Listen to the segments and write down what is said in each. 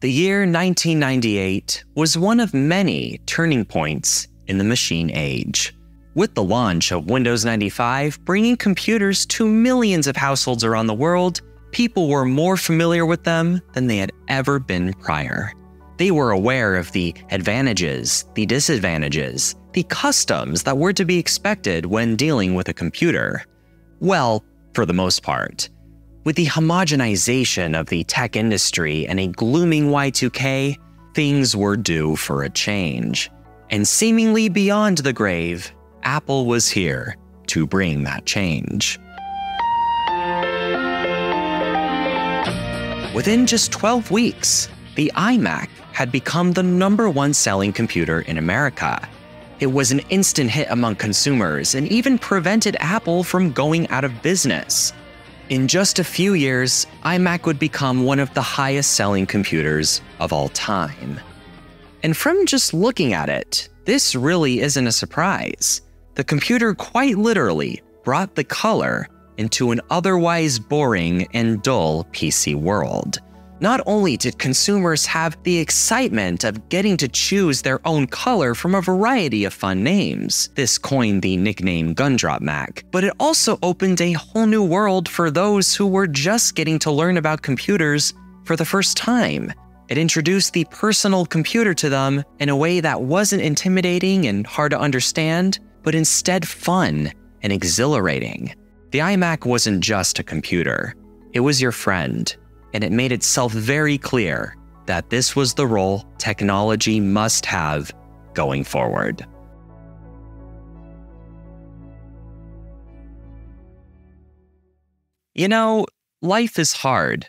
The year 1998 was one of many turning points in the machine age. With the launch of Windows 95 bringing computers to millions of households around the world, people were more familiar with them than they had ever been prior. They were aware of the advantages, the disadvantages, the customs that were to be expected when dealing with a computer. Well, for the most part. With the homogenization of the tech industry and a glooming Y2K, things were due for a change. And seemingly beyond the grave, Apple was here to bring that change. Within just 12 weeks, the iMac had become the #1 selling computer in America. It was an instant hit among consumers and even prevented Apple from going out of business. In just a few years, iMac would become one of the highest selling computers of all time. And from just looking at it, this really isn't a surprise. The computer quite literally brought the color into an otherwise boring and dull PC world. Not only did consumers have the excitement of getting to choose their own color from a variety of fun names, this coined the nickname Gumdrop Mac, but it also opened a whole new world for those who were just getting to learn about computers for the first time. It introduced the personal computer to them in a way that wasn't intimidating and hard to understand, but instead fun and exhilarating. The iMac wasn't just a computer, it was your friend. And it made itself very clear that this was the role technology must have going forward. You know, life is hard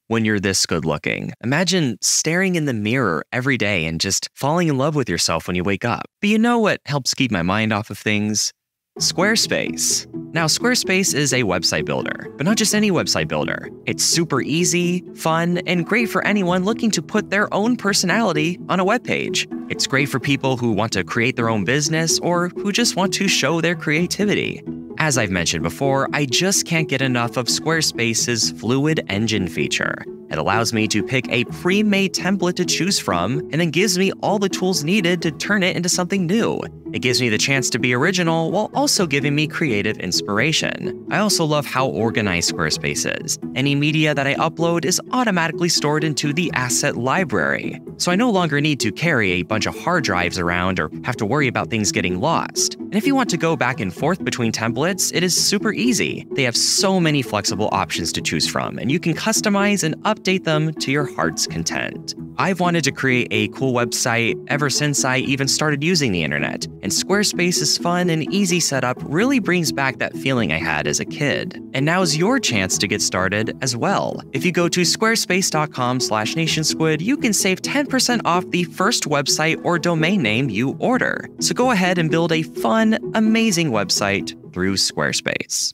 when you're this good looking. Imagine staring in the mirror every day and just falling in love with yourself when you wake up. But you know what helps keep my mind off of things? Squarespace. Now, Squarespace is a website builder, but not just any website builder. It's super easy, fun, and great for anyone looking to put their own personality on a web page. It's great for people who want to create their own business or who just want to show their creativity. As I've mentioned before, I just can't get enough of Squarespace's Fluid Engine feature. It allows me to pick a pre-made template to choose from and then gives me all the tools needed to turn it into something new. It gives me the chance to be original while also giving me creative inspiration. I also love how organized Squarespace is. Any media that I upload is automatically stored into the asset library, so I no longer need to carry a bunch of hard drives around or have to worry about things getting lost. And if you want to go back and forth between templates, it is super easy. They have so many flexible options to choose from, and you can customize and update them to your heart's content. I've wanted to create a cool website ever since I even started using the internet, and Squarespace's fun and easy setup really brings back that feeling I had as a kid. And now's your chance to get started as well. If you go to squarespace.com/nationsquid, you can save 10% off the first website or domain name you order. So go ahead and build a fun, amazing website through Squarespace.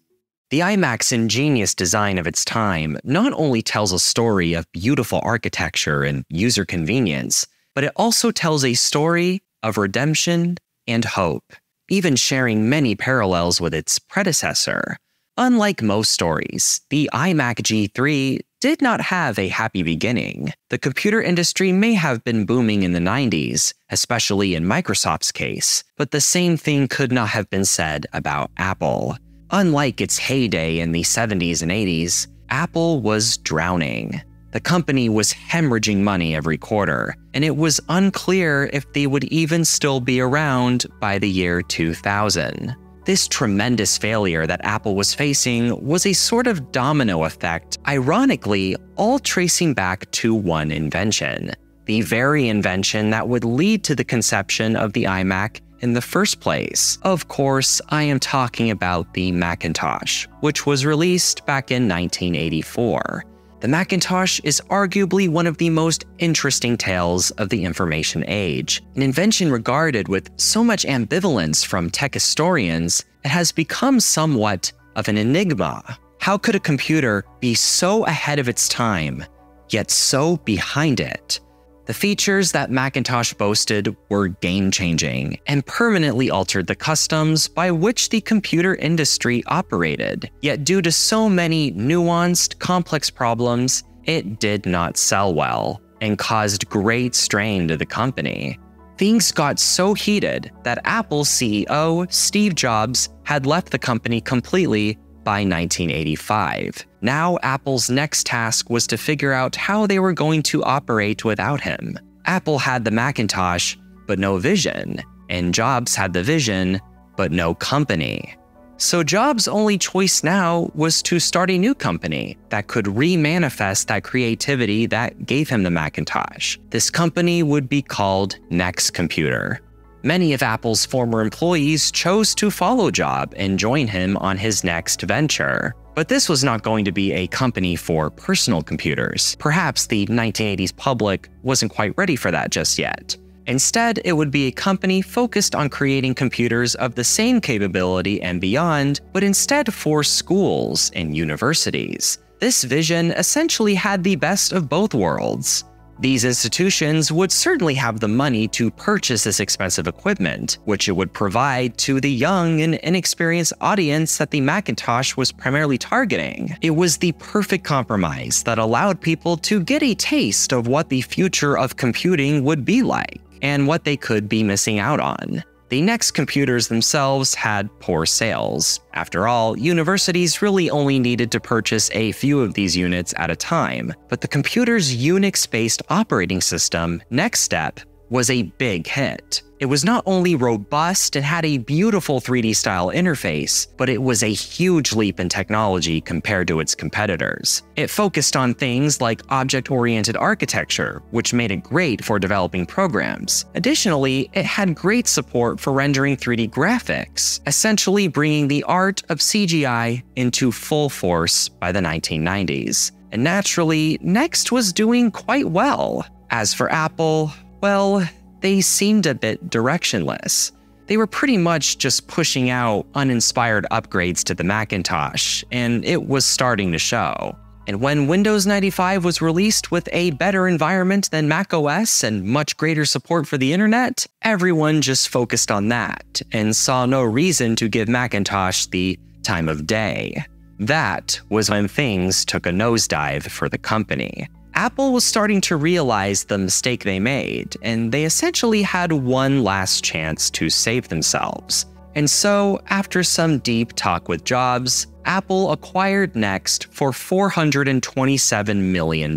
The iMac's ingenious design of its time not only tells a story of beautiful architecture and user convenience, but it also tells a story of redemption and hope, even sharing many parallels with its predecessor. Unlike most stories, the iMac G3 did not have a happy beginning. The computer industry may have been booming in the 90s, especially in Microsoft's case, but the same thing could not have been said about Apple. Unlike its heyday in the 70s and 80s, Apple was drowning. The company was hemorrhaging money every quarter, and it was unclear if they would even still be around by the year 2000. This tremendous failure that Apple was facing was a sort of domino effect, ironically, all tracing back to one invention, the very invention that would lead to the conception of the iMac in the first place. Of course, I am talking about the Macintosh, which was released back in 1984. The Macintosh is arguably one of the most interesting tales of the information age, an invention regarded with so much ambivalence from tech historians, it has become somewhat of an enigma. How could a computer be so ahead of its time, yet so behind it? The features that Macintosh boasted were game-changing and permanently altered the customs by which the computer industry operated. Yet due to so many nuanced, complex problems, it did not sell well. and caused great strain to the company. Things got so heated that Apple's CEO, Steve Jobs, had left the company completely by 1985. Now, Apple's next task was to figure out how they were going to operate without him. Apple had the Macintosh, but no vision, and Jobs had the vision, but no company. So Jobs' only choice now was to start a new company that could re-manifest that creativity that gave him the Macintosh. This company would be called Next Computer. Many of Apple's former employees chose to follow Jobs and join him on his next venture. But this was not going to be a company for personal computers. Perhaps the 1980s public wasn't quite ready for that just yet. Instead, it would be a company focused on creating computers of the same capability and beyond, but instead for schools and universities. This vision essentially had the best of both worlds. These institutions would certainly have the money to purchase this expensive equipment, which it would provide to the young and inexperienced audience that the Macintosh was primarily targeting. It was the perfect compromise that allowed people to get a taste of what the future of computing would be like, and what they could be missing out on. The Next computers themselves had poor sales. After all, universities really only needed to purchase a few of these units at a time, but the computer's Unix-based operating system, Next Step, was a big hit. It was not only robust and had a beautiful 3D style interface, but it was a huge leap in technology compared to its competitors. It focused on things like object-oriented architecture, which made it great for developing programs. Additionally, it had great support for rendering 3D graphics, essentially bringing the art of CGI into full force by the 1990s. And naturally, Next was doing quite well. As for Apple, well, they seemed a bit directionless. They were pretty much just pushing out uninspired upgrades to the Macintosh, and it was starting to show. And when Windows 95 was released with a better environment than macOS and much greater support for the internet, everyone just focused on that and saw no reason to give Macintosh the time of day. That was when things took a nosedive for the company. Apple was starting to realize the mistake they made, and they essentially had one last chance to save themselves. And so, after some deep talk with Jobs, Apple acquired Next for $427 million,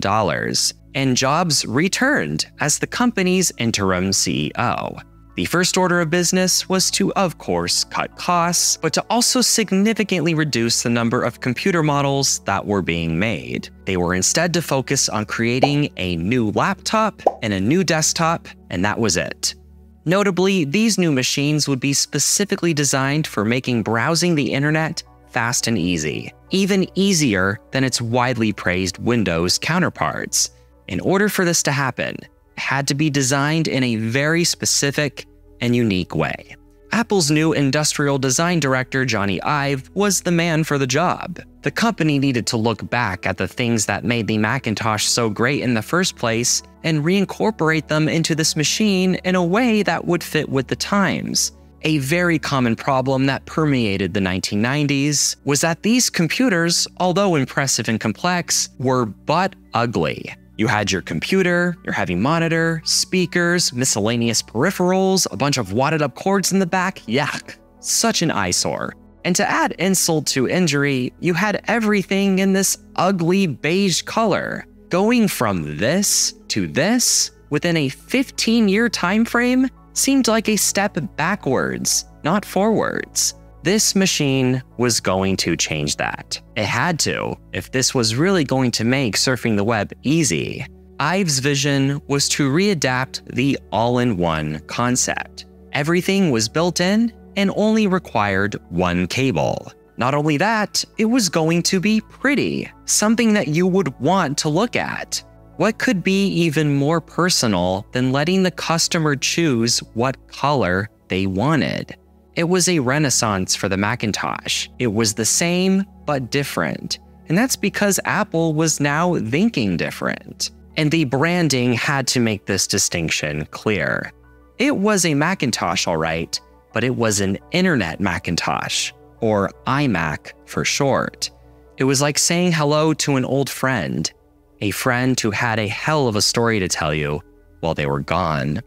and Jobs returned as the company's interim CEO. The first order of business was to, of course, cut costs, but to also significantly reduce the number of computer models that were being made. They were instead to focus on creating a new laptop and a new desktop, and that was it. Notably, these new machines would be specifically designed for making browsing the internet fast and easy, even easier than its widely praised Windows counterparts. In order for this to happen, had to be designed in a very specific and unique way. Apple's new industrial design director, Johnny Ive, was the man for the job. The company needed to look back at the things that made the Macintosh so great in the first place and reincorporate them into this machine in a way that would fit with the times. A very common problem that permeated the 1990s was that these computers, although impressive and complex, were but ugly. You had your computer, your heavy monitor, speakers, miscellaneous peripherals, a bunch of wadded up cords in the back. Yuck, such an eyesore. And to add insult to injury, you had everything in this ugly beige color. Going from this to this within a 15-year time frame seemed like a step backwards, not forwards. This machine was going to change that. It had to, if this was really going to make surfing the web easy. Ive's vision was to readapt the all-in-one concept. Everything was built in and only required one cable. Not only that, it was going to be pretty, something that you would want to look at. What could be even more personal than letting the customer choose what color they wanted? It was a renaissance for the Macintosh. It was the same, but different. And that's because Apple was now thinking different. And the branding had to make this distinction clear. It was a Macintosh, all right, but it was an Internet Macintosh, or iMac for short. It was like saying hello to an old friend. a friend who had a hell of a story to tell you while they were gone.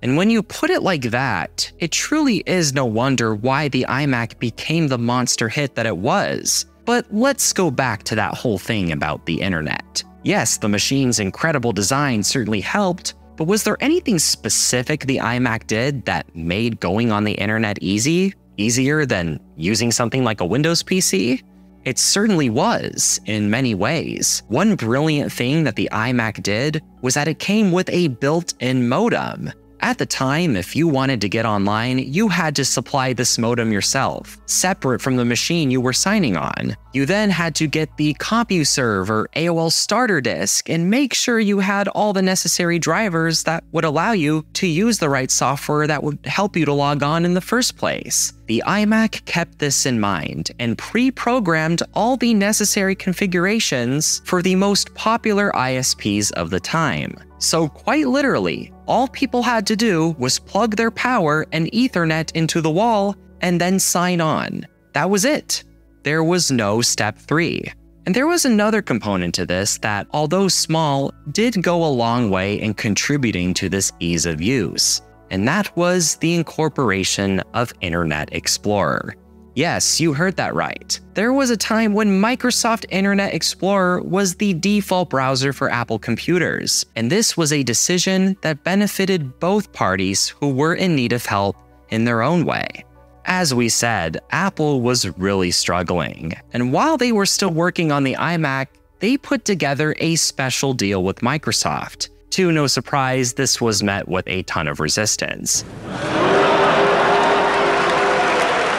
And when you put it like that, it truly is no wonder why the iMac became the monster hit that it was. But let's go back to that whole thing about the internet. Yes, the machine's incredible design certainly helped, but was there anything specific the iMac did that made going on the internet easier than using something like a Windows PC? It certainly was, in many ways. One brilliant thing that the iMac did was that it came with a built-in modem. At the time, if you wanted to get online, you had to supply this modem yourself, separate from the machine you were signing on. You then had to get the CompuServe or AOL starter disk and make sure you had all the necessary drivers that would allow you to use the right software that would help you to log on in the first place. The iMac kept this in mind and pre-programmed all the necessary configurations for the most popular ISPs of the time. So quite literally, all people had to do was plug their power and Ethernet into the wall and then sign on. That was it. There was no step 3. And there was another component to this that, although small, did go a long way in contributing to this ease of use. And that was the incorporation of Internet Explorer. Yes, you heard that right. There was a time when Microsoft Internet Explorer was the default browser for Apple computers, and this was a decision that benefited both parties who were in need of help in their own way. As we said, Apple was really struggling, and while they were still working on the iMac, they put together a special deal with Microsoft. To no surprise, this was met with a ton of resistance.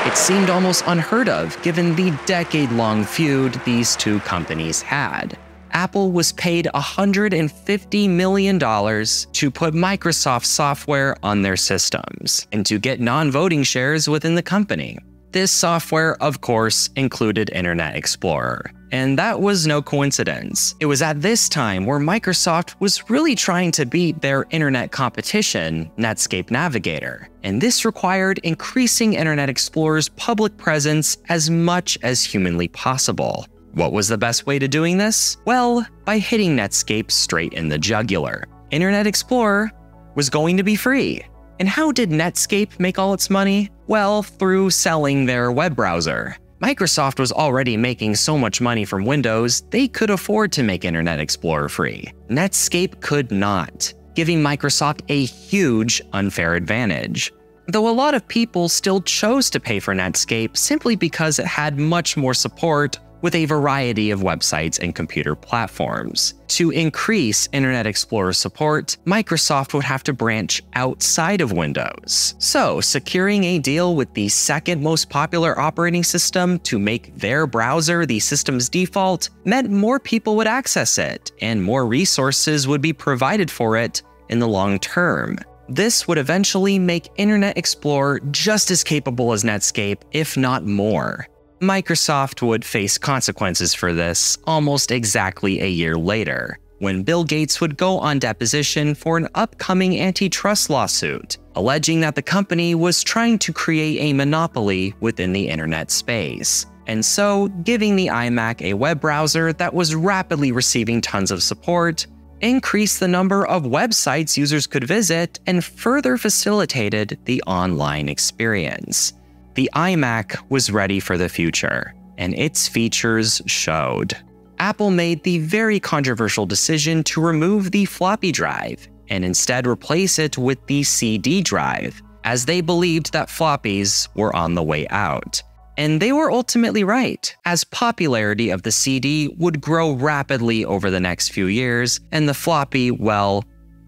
It seemed almost unheard of given the decade-long feud these two companies had. Apple was paid $150 million to put Microsoft software on their systems and to get non-voting shares within the company. This software, of course, included Internet Explorer. And that was no coincidence. It was at this time where Microsoft was really trying to beat their internet competition, Netscape Navigator. And this required increasing Internet Explorer's public presence as much as humanly possible. What was the best way to doing this? Well, by hitting Netscape straight in the jugular. Internet Explorer was going to be free. And how did Netscape make all its money? Well, through selling their web browser. Microsoft was already making so much money from Windows, they could afford to make Internet Explorer free. Netscape could not, giving Microsoft a huge unfair advantage. Though a lot of people still chose to pay for Netscape simply because it had much more support with a variety of websites and computer platforms. To increase Internet Explorer support, Microsoft would have to branch outside of Windows. So, securing a deal with the second most popular operating system to make their browser the system's default meant more people would access it, and more resources would be provided for it in the long term. This would eventually make Internet Explorer just as capable as Netscape, if not more. Microsoft would face consequences for this almost exactly a year later, when Bill Gates would go on deposition for an upcoming antitrust lawsuit, alleging that the company was trying to create a monopoly within the internet space, and so giving the iMac a web browser that was rapidly receiving tons of support, increased the number of websites users could visit, and further facilitated the online experience. The iMac was ready for the future, and its features showed. Apple made the very controversial decision to remove the floppy drive and instead replace it with the CD drive, as they believed that floppies were on the way out. And they were ultimately right, as popularity of the CD would grow rapidly over the next few years, and the floppy, well,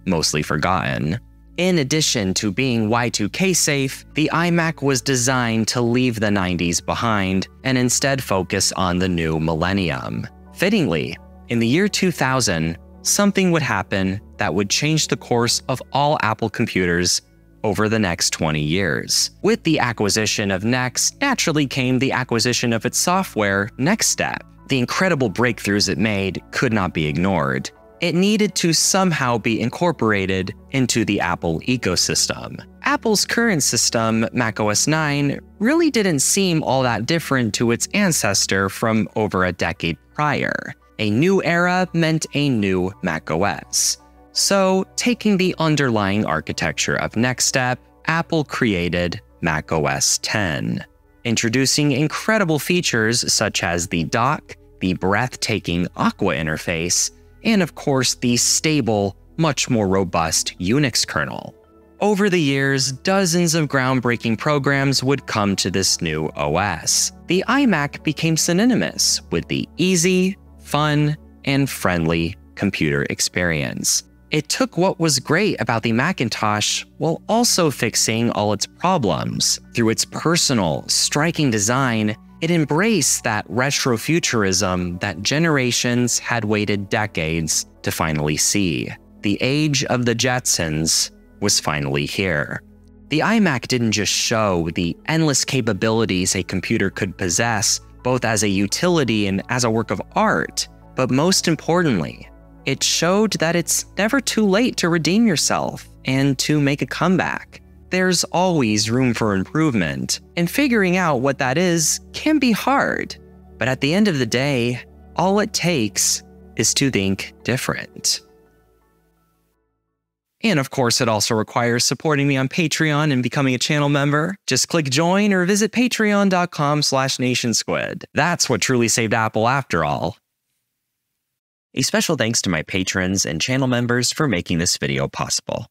mostly forgotten. In addition to being Y2K safe, the iMac was designed to leave the 90s behind and instead focus on the new millennium. Fittingly, in the year 2000, something would happen that would change the course of all Apple computers over the next 20 years. With the acquisition of NeXT, naturally came the acquisition of its software, NextStep. The incredible breakthroughs it made could not be ignored. It needed to somehow be incorporated into the Apple ecosystem. Apple's current system, macOS 9, really didn't seem all that different to its ancestor from over a decade prior. A new era meant a new macOS. So, taking the underlying architecture of Next Step, Apple created macOS 10, introducing incredible features such as the dock, the breathtaking Aqua interface, and of course the stable, much more robust Unix kernel. Over the years, dozens of groundbreaking programs would come to this new OS. The iMac became synonymous with the easy, fun, and friendly computer experience. It took what was great about the Macintosh while also fixing all its problems. Through its personal, striking design, it embraced that retrofuturism that generations had waited decades to finally see. The age of the Jetsons was finally here. The iMac didn't just show the endless capabilities a computer could possess, both as a utility and as a work of art, but most importantly, it showed that it's never too late to redeem yourself and to make a comeback. There's always room for improvement, and figuring out what that is can be hard. But at the end of the day, all it takes is to think different. And of course, it also requires supporting me on Patreon and becoming a channel member. Just click join or visit patreon.com/nationsquid. That's what truly saved Apple after all. A special thanks to my patrons and channel members for making this video possible.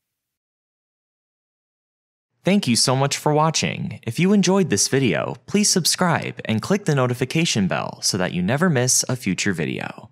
Thank you so much for watching. If you enjoyed this video, please subscribe and click the notification bell so that you never miss a future video.